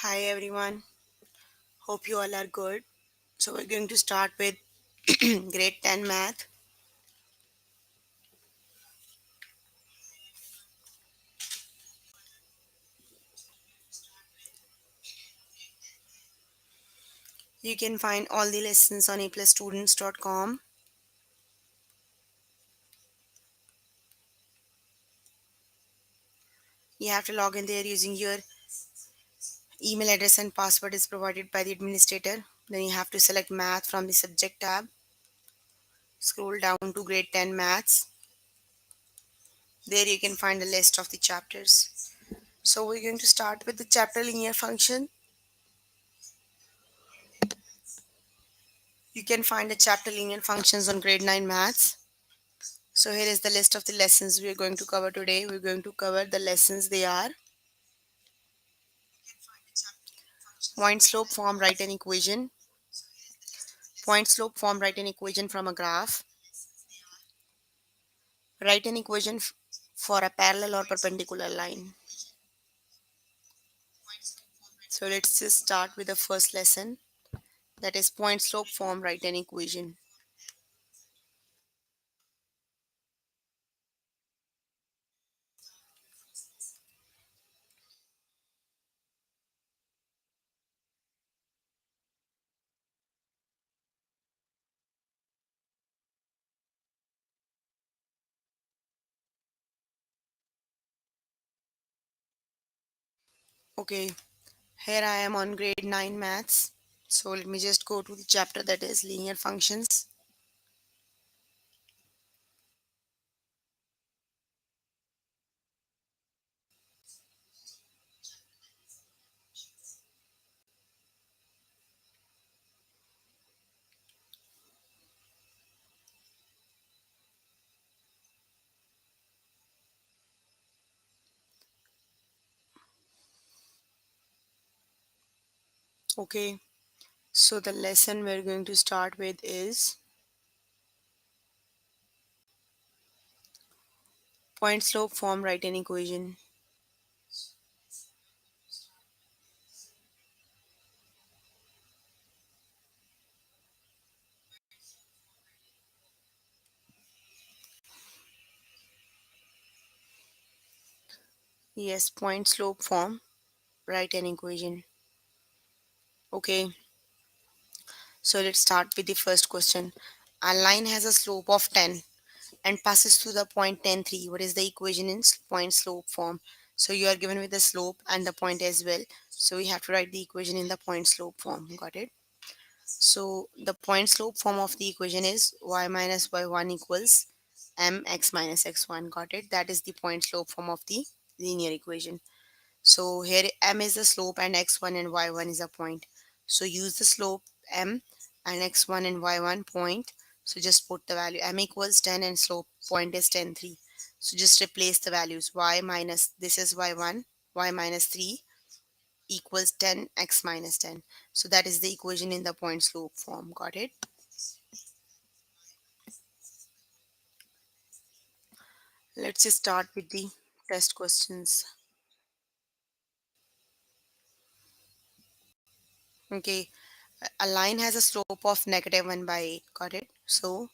Hi everyone, hope you all are good. So we're going to start with grade 10 math. You can find all the lessons on aplusstudents.com. You have to log in there using your email address and password is provided by the administrator. Then you have to select math from the subject tab. Scroll down to grade 10 maths. There you can find a list of the chapters. So we're going to start with the chapter linear function. You can find the chapter linear functions on grade 9 maths. So here is the list of the lessons we are going to cover today. We're going to cover the lessons they are point slope form, write an equation, point slope form, write an equation from a graph, write an equation for a parallel or perpendicular line. So let's just start with the first lesson, that is point slope form, write an equation. Okay, here I am on grade 9 maths. So let me just go to the chapter that is linear functions. Okay, so the lesson we're going to start with is point slope form, write an equation. Yes, point slope form, write an equation. Okay, so let's start with the first question. A line has a slope of 10 and passes through the point 10, 3. What is the equation in point slope form? So you are given with the slope and the point as well. So we have to write the equation in the point slope form. Got it? So the point slope form of the equation is y minus y1 equals mx minus x1. Got it? That is the point slope form of the linear equation. So here m is the slope and x1 and y1 is a point. So use the slope m and x1 and y1 point. So just put the value m equals 10 and slope point is 10 3. So just replace the values y minus this is y1 y minus 3 equals 10 x minus 10. So that is the equation in the point slope form. Got it? Let's just start with the test questions. Okay, a line has a slope of negative 1 by 8. Got it? So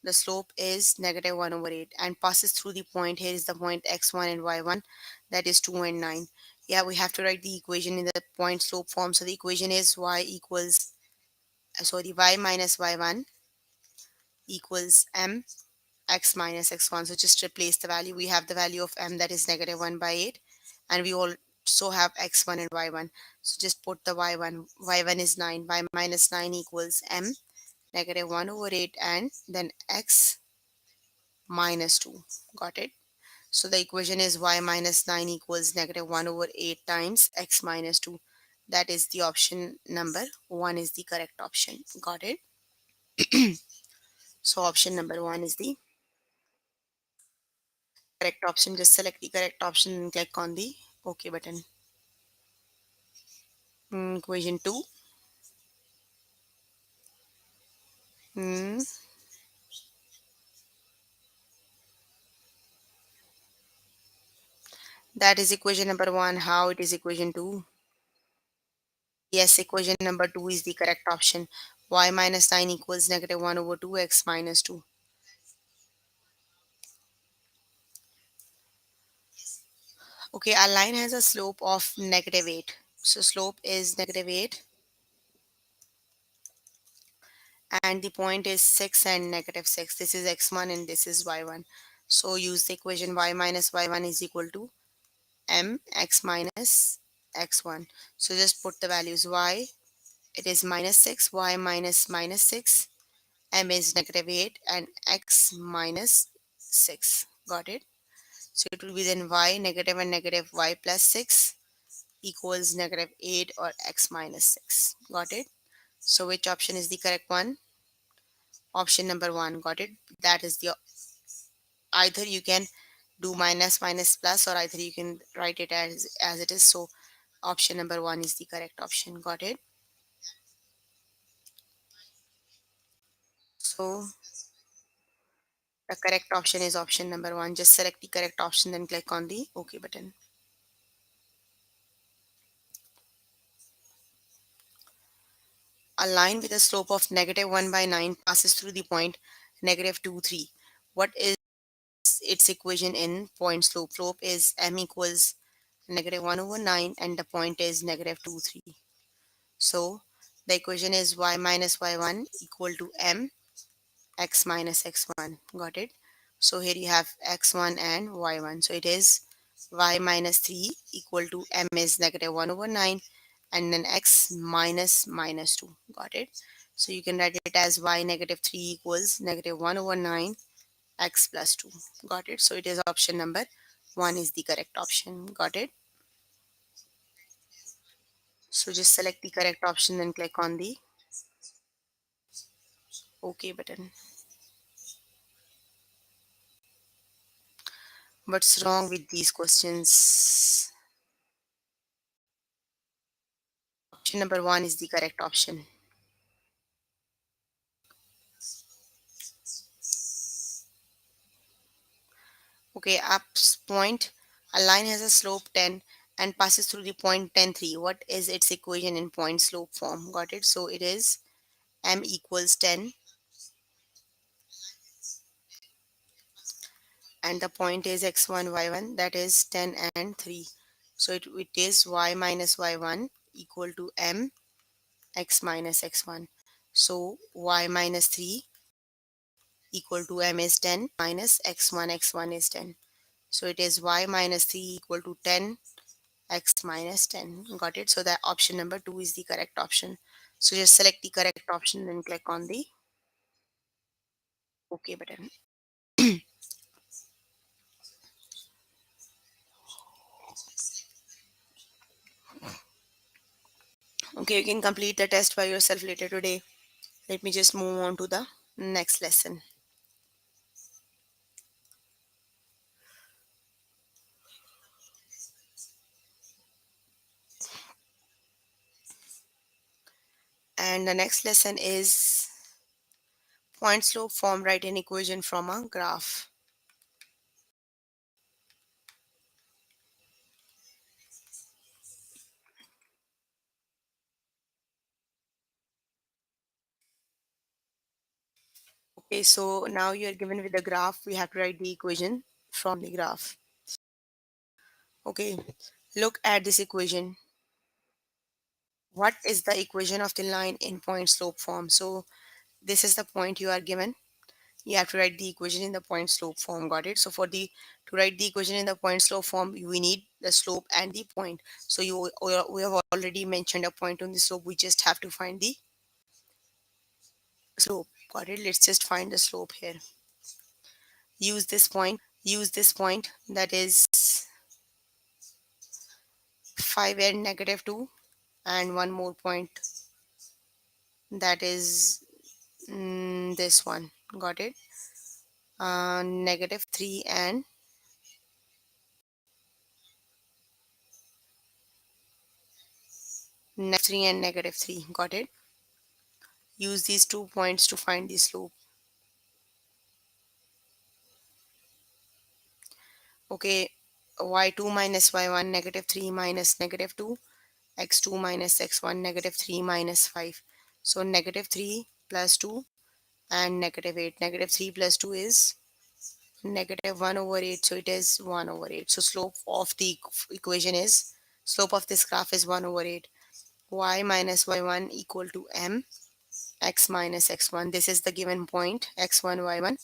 the slope is negative 1 over 8 and passes through the point. Here is the point x1 and y1, that is 2 and 9. Yeah, we have to write the equation in the point slope form. So the equation is y equals, sorry, y minus y1 equals m x minus x1. So just replace the value. We have the value of m, that is negative 1 by 8, and we also have x1 and y1. So just put the y1. Y1 is 9. Y minus 9 equals m negative 1 over 8 and then x minus 2. Got it? So the equation is y minus 9 equals negative 1 over 8 times x minus 2. That is the option number 1 is the correct option. Got it? So option number 1 is the correct option. Just select the correct option and click on the OK button. Equation 2. Mm, that is equation number 1. How it is equation 2? Yes, equation number 2 is the correct option. Y minus 9 equals negative 1 over 2x minus 2. Okay, our line has a slope of negative 8. So slope is negative 8 and the point is 6 and negative 6. This is x1 and this is y1. So use the equation y minus y1 is equal to mx minus x1. So just put the values y, it is minus 6, y minus minus 6, m is negative 8 and x minus 6. Got it? So it will be then y negative and negative y plus 6 equals negative 8 or x minus 6. Got it? So which option is the correct one? Option number 1. Got it? That is the either you can do minus minus plus or either you can write it as it is. So option number 1 is the correct option. Got it? So the correct option is option number 1. Just select the correct option then click on the OK button. A line with a slope of negative 1 by 9 passes through the point negative 2, 3. What is its equation in point slope? Slope is m equals negative 1 over 9 and the point is negative 2, 3. So the equation is y minus y1 equal to m x minus x1. Got it? So here you have x1 and y1. So it is y minus 3 equal to m is negative 1 over 9 and then x minus minus 2. Got it? So you can write it as y negative 3 equals negative 1 over 9 x plus 2. Got it? So it is option number 1 is the correct option. Got it? So just select the correct option and click on the OK button. What's wrong with these questions? Option number 1 is the correct option. Okay, apps point. A line has a slope 10 and passes through the point 10, 3. What is its equation in point slope form? Got it? So it is m equals 10 and the point is x1, y1, that is 10 and 3. So it is y minus y1 equal to m x minus x1. So y minus 3 equal to m is 10 minus x1 is 10. So it is y minus 3 equal to 10 x minus 10. Got it? So that option number 2 is the correct option. So just select the correct option and click on the OK button. Okay, you can complete the test by yourself later today. Let me just move on to the next lesson. And the next lesson is point slope form. Write an equation from a graph. Okay, so now you are given with the graph. We have to write the equation from the graph. Okay, look at this equation. What is the equation of the line in point slope form? So this is the point you are given. You have to write the equation in the point slope form. Got it? So for the to write the equation in the point slope form, we need the slope and the point. So we have already mentioned a point on the slope. We just have to find the slope. Got it? Let's just find the slope here. Use this point that is 5 and negative 2 and one more point that is this one. Got it? Negative 3 and negative 3. Got it? Use these 2 points to find the slope. Okay, y2 minus y1, negative 3 minus negative 2, x2 minus x1, negative 3 minus 5. So negative 3 plus 2 and negative 8. Negative 3 plus 2 is negative 1 over 8. So it is 1 over 8. So slope of the equation is, slope of this graph is 1 over 8. Y minus y1 equal to m x minus x1. This is the given point x1, y1.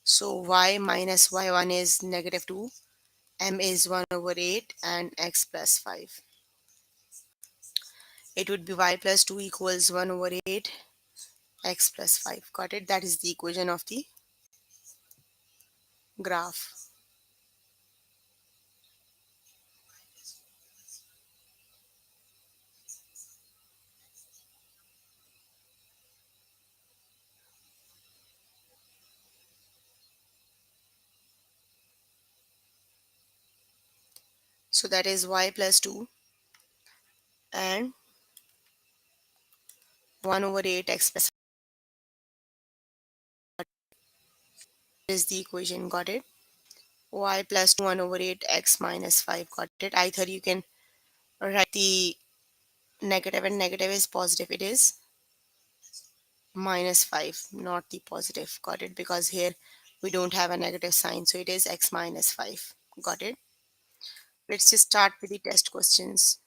So y minus y1 is negative 2, m is 1 over 8, and x plus 5. It would be y plus 2 equals 1 over 8, x plus 5. Got it? That is the equation of the graph. So that is y plus 2 and 1 over 8 x plus 5 is the equation. Got it? Y plus 2 1 over 8 x minus 5. Got it? Either you can write the negative and negative is positive. It is minus 5, not the positive. Got it? Because here we don't have a negative sign. So it is x minus 5. Got it? Let's just start with the test questions.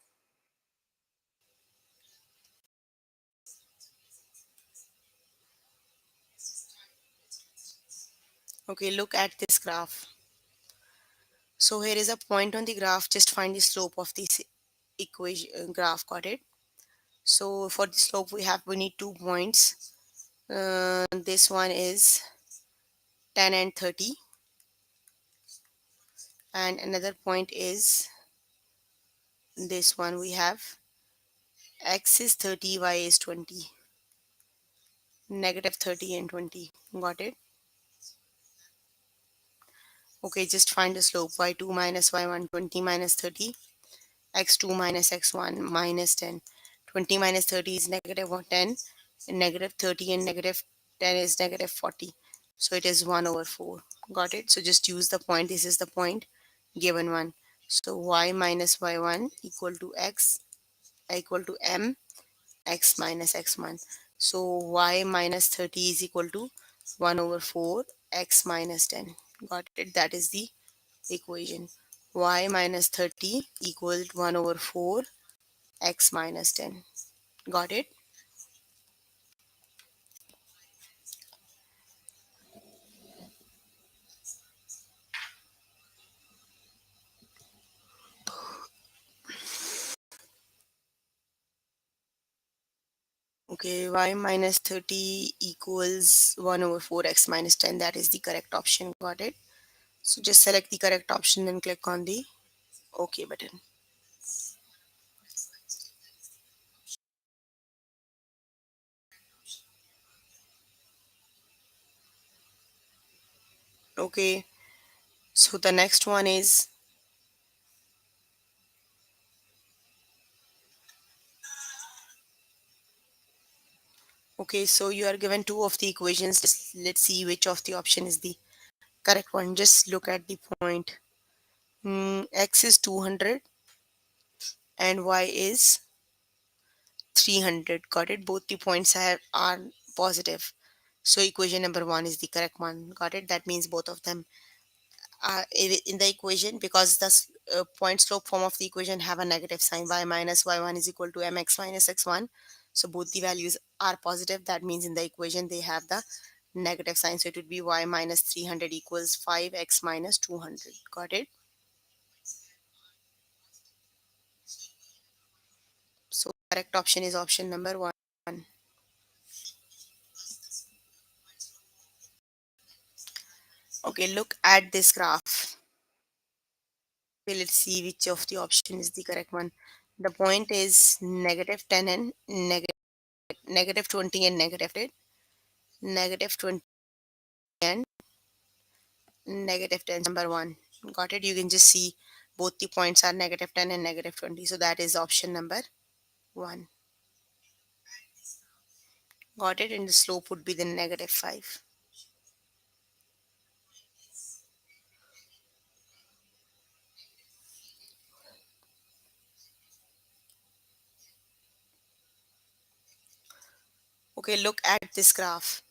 Okay, look at this graph. So here is a point on the graph. Just find the slope of this equation graph. Got it? So for the slope we need 2 points. This one is 10 and 30, and another point is this one. We have x is 30, y is 20, negative 30 and 20. Got it? Okay, just find the slope. Y2 minus y1, 20 minus 30, x2 minus x1 minus 10. 20 minus 30 is negative 10, and negative 30 and negative 10 is negative 40. So it is 1 over 4. Got it? So just use the point. This is the point, given one. So y minus y1 equal to x equal to m x minus x1. So y minus 30 is equal to 1 over 4 x minus 10. Got it? That is the equation. Y minus 30 equals 1 over 4 x minus 10. Got it? Okay, y minus 30 equals 1 over 4 x minus 10. That is the correct option. Got it? So just select the correct option and click on the OK button. Okay, so the next one is, okay, so you are given two of the equations. Just let's see which of the option is the correct one. Just look at the point. X is 200 and y is 300. Got it? Both the points are positive. So equation number 1 is the correct one. Got it? That means both of them are in the equation, because the point slope form of the equation have a negative sign. Y minus y1 is equal to mx minus x1. So both the values are positive. That means in the equation they have the negative sign. So it would be y minus 300 equals 5x minus 200. Got it? So correct option is option number 1. Okay, look at this graph. Okay, let's see which of the option is the correct one. The point is negative 10 and negative 20 and negative 20 and negative 10 number 1. Got it? You can just see both the points are negative 10 and negative 20. So that is option number 1. Got it? And the slope would be the negative 5. Okay, look at this graph.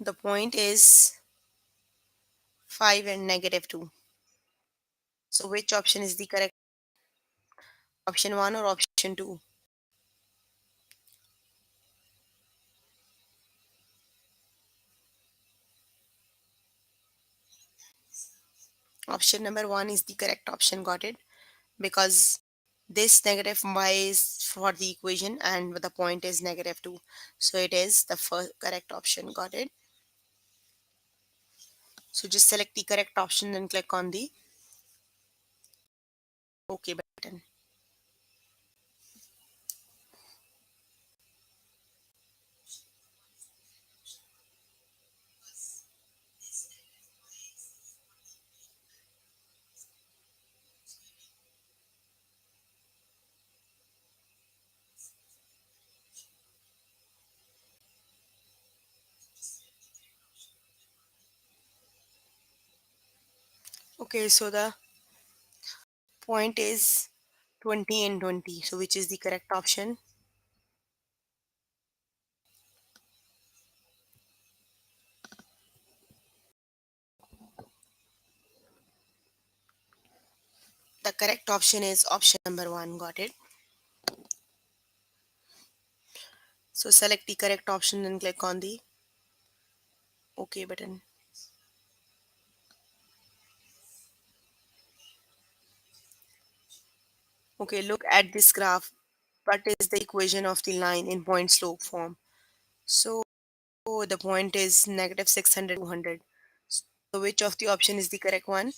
The point is 5 and negative 2. So which option is the correct? Option 1 or option 2? Option number 1 is the correct option, got it? Because this negative y is for the equation and the point is negative 2. So it is the first correct option, got it? So just select the correct option and click on the OK button. Okay, so the point is 20 and 20. So which is the correct option? The correct option is option number 1, got it? So select the correct option and click on the OK button. Okay, look at this graph. What is the equation of the line in point slope form? So the point is negative 600, 200. So which of the option is the correct one?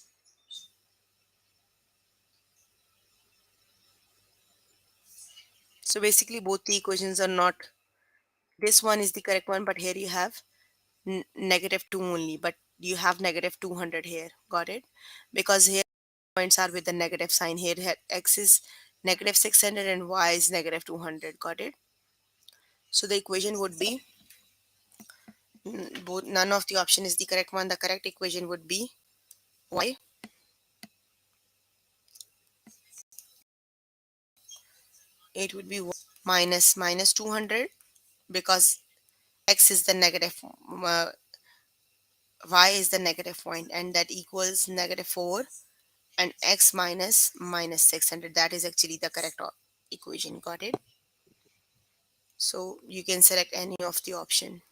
So basically both the equations are not, this one is the correct one, but here you have negative 2 only, but you have negative 200 here, got it? Because here points are with the negative sign. Here x is negative 600 and y is negative 200, got it? So the equation would be, both, none of the option is the correct one. The correct equation would be y, it would be minus 200, because x is the negative, y is the negative point, and that equals negative 4, and x minus 600. That is actually the correct equation, got it? So you can select any of the option.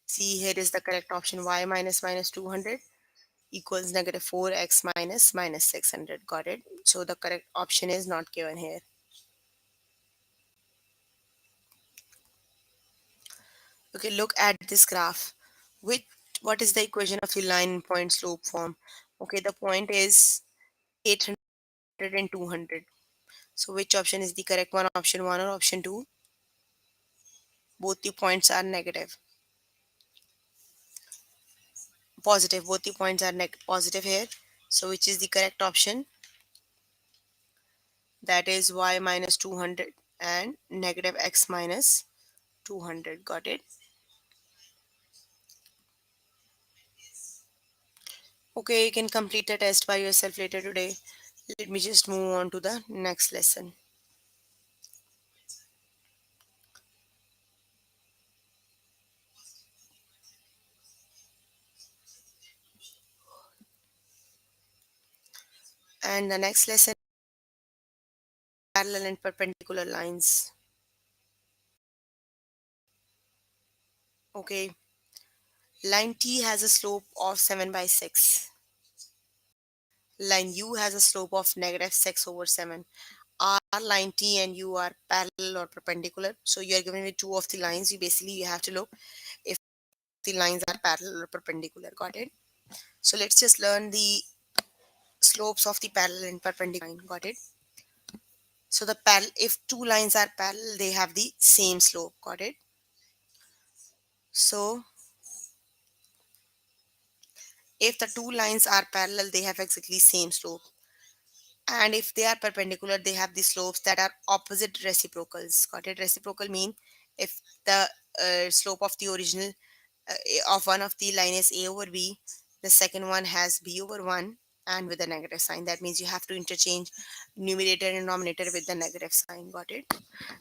See, here is the correct option. Y minus 200 equals negative 4x minus 600, got it? So the correct option is not given here. Okay, look at this graph. With what is the equation of the line point slope form? Okay, the point is 800 and 200. So which option is the correct one? Option 1 or option 2? Both the points are negative. Positive. Both the points are positive here. So which is the correct option? That is y minus 200 and negative x minus 200. Got it? Okay, you can complete the test by yourself later today. Let me just move on to the next lesson. And the next lesson, parallel and perpendicular lines. Okay, line T has a slope of 7 by 6. Line U has a slope of negative 6 over 7. Are line T and U are parallel or perpendicular? So you are given with two of the lines. You have to look if the lines are parallel or perpendicular. Got it? So let's just learn the slopes of the parallel and perpendicular line. Got it? So the if two lines are parallel, they have the same slope. Got it? So if the two lines are parallel, they have exactly same slope. And if they are perpendicular, they have the slopes that are opposite reciprocals. Got it? Reciprocal mean if the slope of the original of one of the line is a over b, the second one has b over 1 and with a negative sign. That means you have to interchange numerator and denominator with the negative sign. Got it?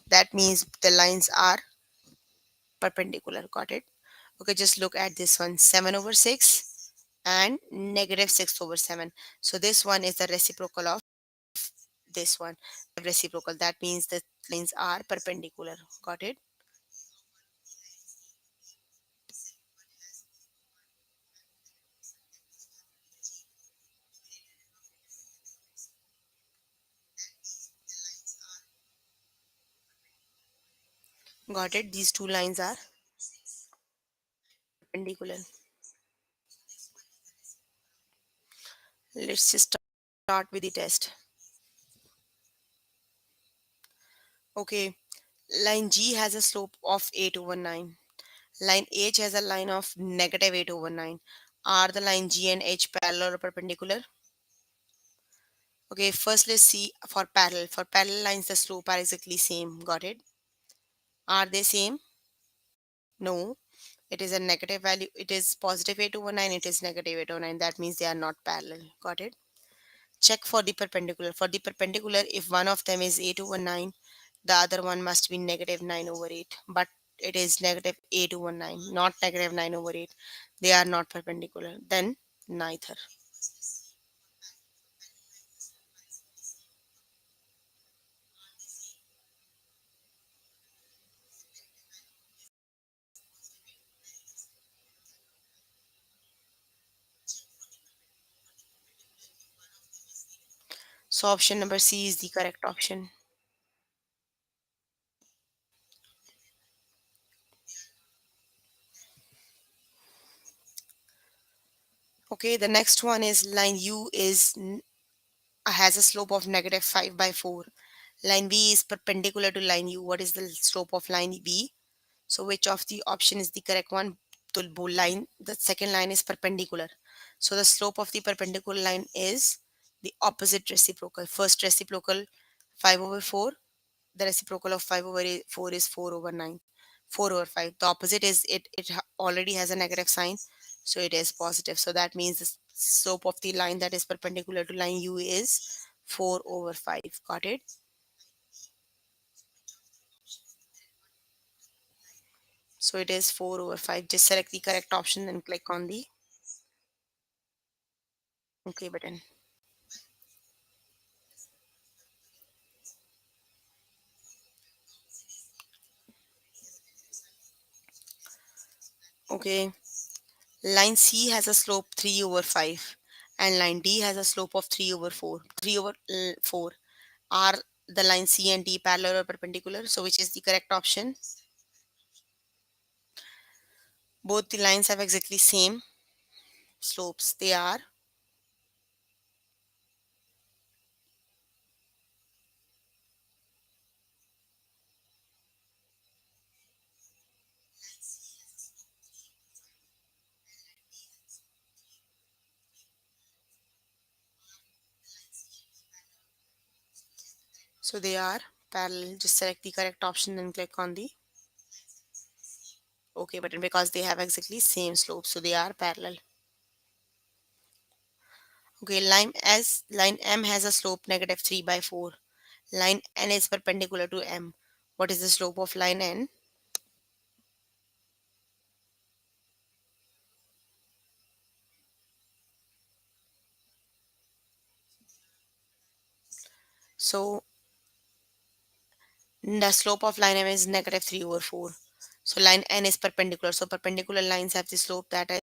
That means the lines are perpendicular. Got it? Okay, just look at this one, 7 over 6 and negative 6 over 7. So this one is the reciprocal of this one, reciprocal. That means the lines are perpendicular. Got it? Got it? These two lines are perpendicular. Let's just start with the test. Okay, line G has a slope of 8 over 9. Line H has a line of negative 8 over 9. Are the line G and H parallel or perpendicular? Okay, first let's see for parallel. For parallel lines, the slope are exactly same. Got it? Are they same? No. It is a negative value. It is positive 8 over 9. It is negative 8 over 9. That means they are not parallel. Got it? Check for the perpendicular. For the perpendicular, if one of them is 8 over 9, the other one must be negative 9 over 8. But it is negative 8 over 9, not negative 9 over 8. They are not perpendicular. Then neither. So option number C is the correct option. Okay, the next one is line U has a slope of negative 5 by 4. Line B is perpendicular to line U. What is the slope of line B? So which of the option is the correct one? The second line is perpendicular. So the slope of the perpendicular line is the opposite reciprocal. First reciprocal 5 over 4. The reciprocal of 5 over 4 is 4 over 9. 4 over 5. The opposite is already has a negative sign. So it is positive. So that means the slope of the line that is perpendicular to line U is 4 over 5. Got it? So it is 4 over 5. Just select the correct option and click on the OK button. Okay. Line C has a slope 3 over 5 and line D has a slope of 3 over 4. 3 over 4. Are the line C and D parallel or perpendicular? So which is the correct option? Both the lines have exactly same slopes. They are. So they are parallel. Just select the correct option and click on the OK button because they have exactly same slope. So they are parallel. Okay, line M has a slope negative 3 by 4. Line N is perpendicular to M. What is the slope of line N? So the slope of line M is negative 3 over 4. So line N is perpendicular. So perpendicular lines have the slope that